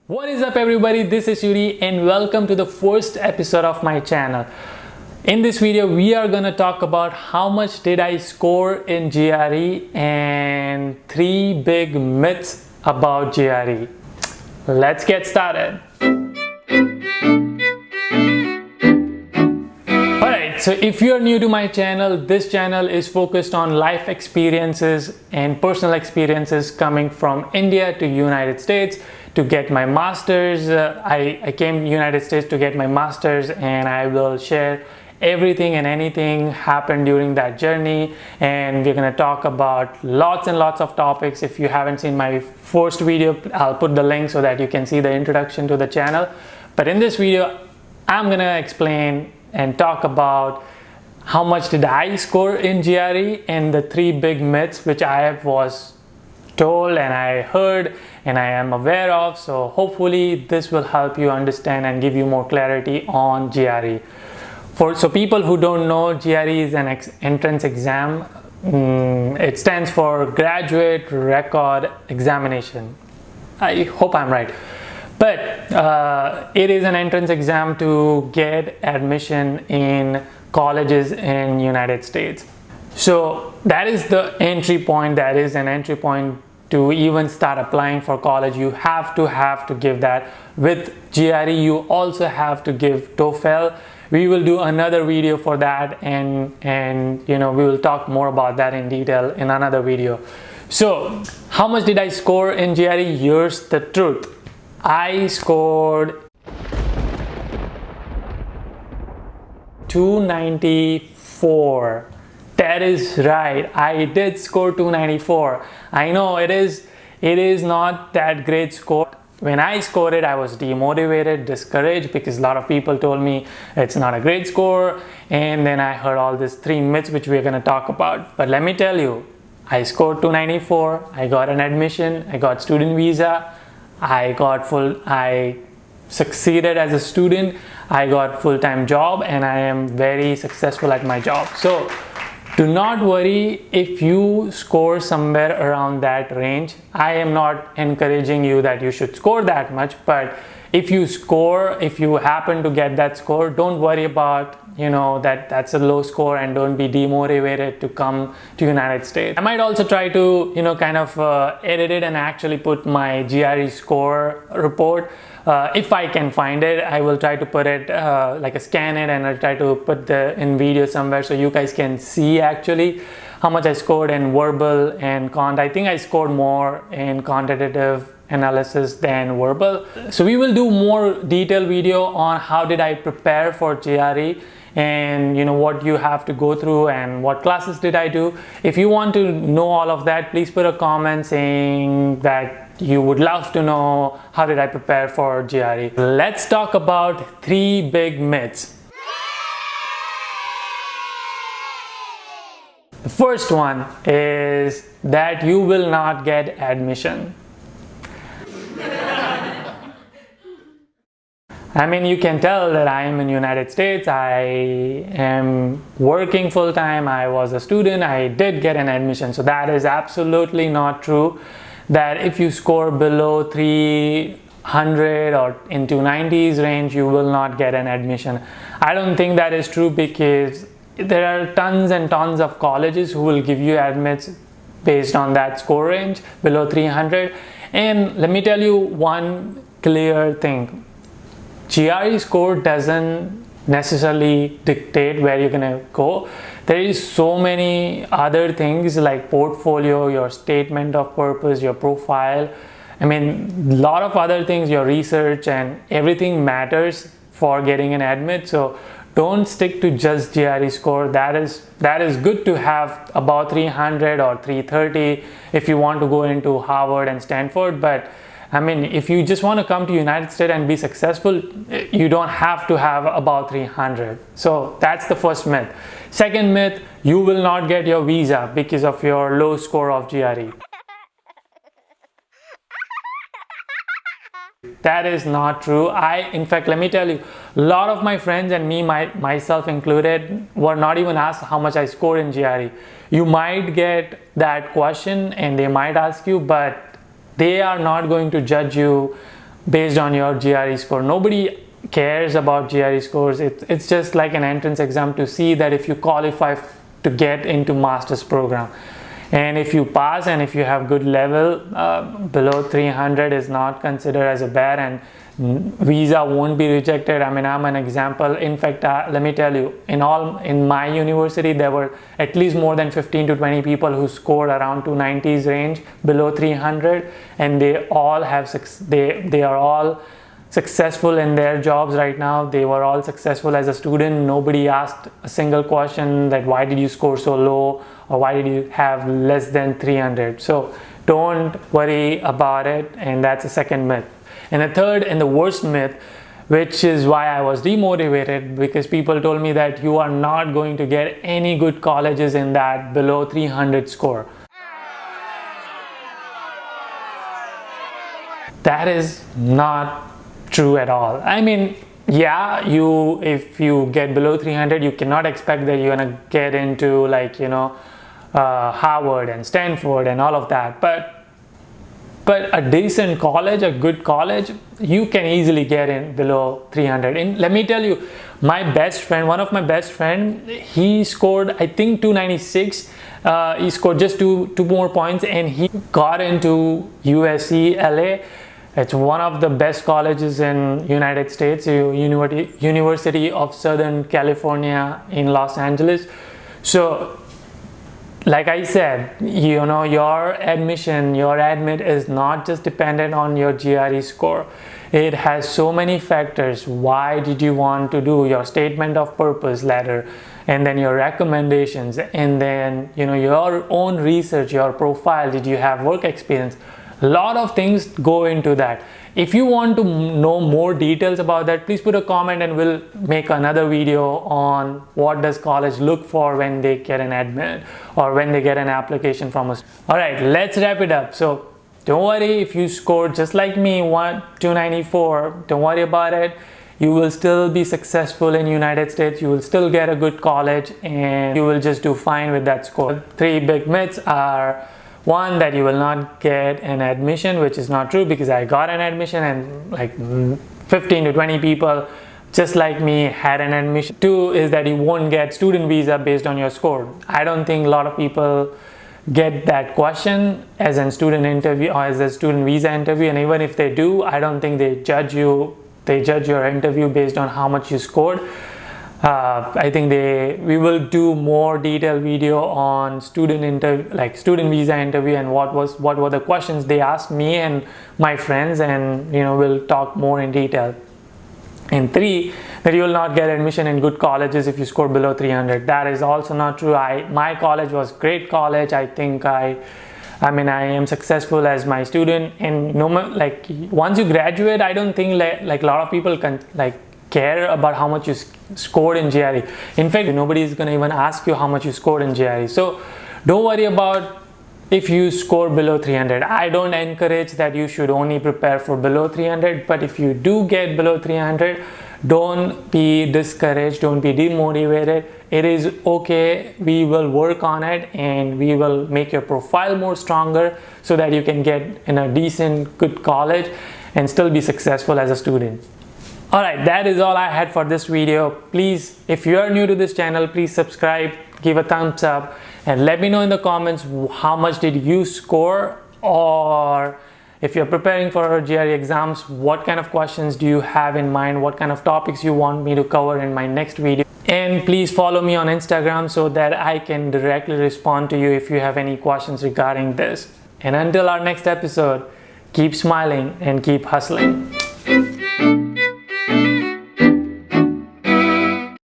What is up everybody, this is Yudi and welcome to the first episode of my channel. In this video we are going to talk about how much did I score in GRE and 3 big myths about GRE. Let's get started. Alright, so if you're new to my channel, this channel is focused on life experiences and personal experiences coming from India to United States to get my master's. I came to United States to get my master's, and I will share everything and anything happened during that journey, and we're going to talk about lots and lots of topics. If you haven't seen my first video, I'll put the link so that you can see the introduction to the channel. But in this video I'm going to explain and talk about how much did I score in GRE and the 3 big myths which I was told and I heard and I am aware of. So hopefully this will help you understand and give you more clarity on GRE. So people who don't know, GRE is an entrance exam. It stands for Graduate Record Examination. I hope I'm right. But it is an entrance exam to get admission in colleges in United States. So that is the entry point. That is an entry point to even start applying for college. You have to give that. With GRE you also have to give TOEFL. We will do another video for that, and we will talk more about that in detail in another video. So how much did I score in GRE? Here's the truth. I scored 294. That is right, I did score 294. I know it is not that great score. When I scored it, I was demotivated, discouraged, because a lot of people told me it's not a great score, and then I heard all these 3 myths which we're going to talk about. But let me tell you, I scored 294, I got an admission, I got student visa, I succeeded as a student, I got full-time job, and I am very successful at my job. So do not worry if you score somewhere around that range. I am not encouraging you that you should score that much, but if you happen to get that score, don't worry about that's a low score, and don't be demotivated to come to United States. I might also try to edit it and actually put my GRE score report. If I can find it, I will try to put it scan it, and I'll try to put in video somewhere so you guys can see actually how much I scored in verbal and quant. I think I scored more in quantitative analysis than verbal. So we will do more detailed video on how did I prepare for GRE, and what you have to go through and what classes did I do. If you want to know all of that, please put a comment saying that you would love to know how did I prepare for GRE. Let's talk about 3 big myths. The first one is that you will not get admission. I mean, you can tell that I am in United States, I am working full-time, I was a student, I did get an admission. So that is absolutely not true, that if you score below 300 or into 90s range, you will not get an admission. I don't think that is true, because there are tons and tons of colleges who will give you admits based on that score range below 300. And let me tell you one clear thing. GRE score doesn't necessarily dictate where you're gonna go. There is so many other things like portfolio, your statement of purpose, your profile. I mean, a lot of other things, your research and everything matters for getting an admit. So don't stick to just GRE score. That is good to have about 300 or 330 if you want to go into Harvard and Stanford. But I mean, if you just want to come to United States and be successful, you don't have to have about 300. So that's the first myth. Second myth, you will not get your visa because of your low score of GRE. That is not true. In fact, let me tell you, a lot of my friends and me, myself included, were not even asked how much I scored in GRE. You might get that question and they might ask you, but they are not going to judge you based on your GRE score. Nobody cares about GRE scores. It's just like an entrance exam to see that if you qualify to get into master's program. And if you pass and if you have good level, below 300 is not considered as a bad, and visa won't be rejected. I mean, I'm an example. In fact, let me tell you, in my university there were at least more than 15 to 20 people who scored around 290s range below 300, and they are all successful in their jobs right now. They were all successful as a student. Nobody asked a single question that why did you score so low, or why did you have less than 300. So don't worry about it. And that's the second myth. And the third and the worst myth, which is why I was demotivated, because people told me that you are not going to get any good colleges in that below 300 score. That is not true at all. I mean, yeah, if you get below 300, you cannot expect that you're gonna get into, like, Harvard and Stanford and all of that, but a decent college, a good college, you can easily get in below 300. And let me tell you, one of my best friend, he scored, I think, 296. He scored just two more points, and he got into USC LA. It's one of the best colleges in United States, University of Southern California in Los Angeles. So like I said, your admit is not just dependent on your GRE score. It has so many factors. Why did you want to do your statement of purpose letter, and then your recommendations, and then your own research, your profile. Did you have work experience? A lot of things go into that. If you want to know more details about that, please put a comment and we'll make another video on what does college look for when they get an admit or when they get an application from us. Alright, let's wrap it up. So don't worry if you scored just like me 294, don't worry about it. You will still be successful in United States. You will still get a good college, and you will just do fine with that score. Three big myths are: one, that you will not get an admission, which is not true, because I got an admission and like 15 to 20 people just like me had an admission. Two is that you won't get student visa based on your score. I don't think a lot of people get that question as a student interview or as a student visa interview, and even if they do, I don't think they judge your interview based on how much you scored. I think we will do more detailed video on student visa interview, and what were the questions they asked me and my friends, and we'll talk more in detail. And three, that you will not get admission in good colleges if you score below 300. That is also not true. My college was great college. I think I am successful as my student, and once you graduate, I don't think like a lot of people can care about how much you scored in GRE. In fact, nobody is going to even ask you how much you scored in GRE. So don't worry about if you score below 300. I don't encourage that you should only prepare for below 300, but if you do get below 300, don't be discouraged, don't be demotivated. It is okay. We will work on it, and we will make your profile more stronger so that you can get in a decent, good college and still be successful as a student. Alright, that is all I had for this video. Please, if you are new to this channel, please subscribe, give a thumbs up, and let me know in the comments how much did you score, or if you're preparing for GRE exams, what kind of questions do you have in mind, what kind of topics you want me to cover in my next video. And please follow me on Instagram so that I can directly respond to you if you have any questions regarding this. And until our next episode, keep smiling and keep hustling.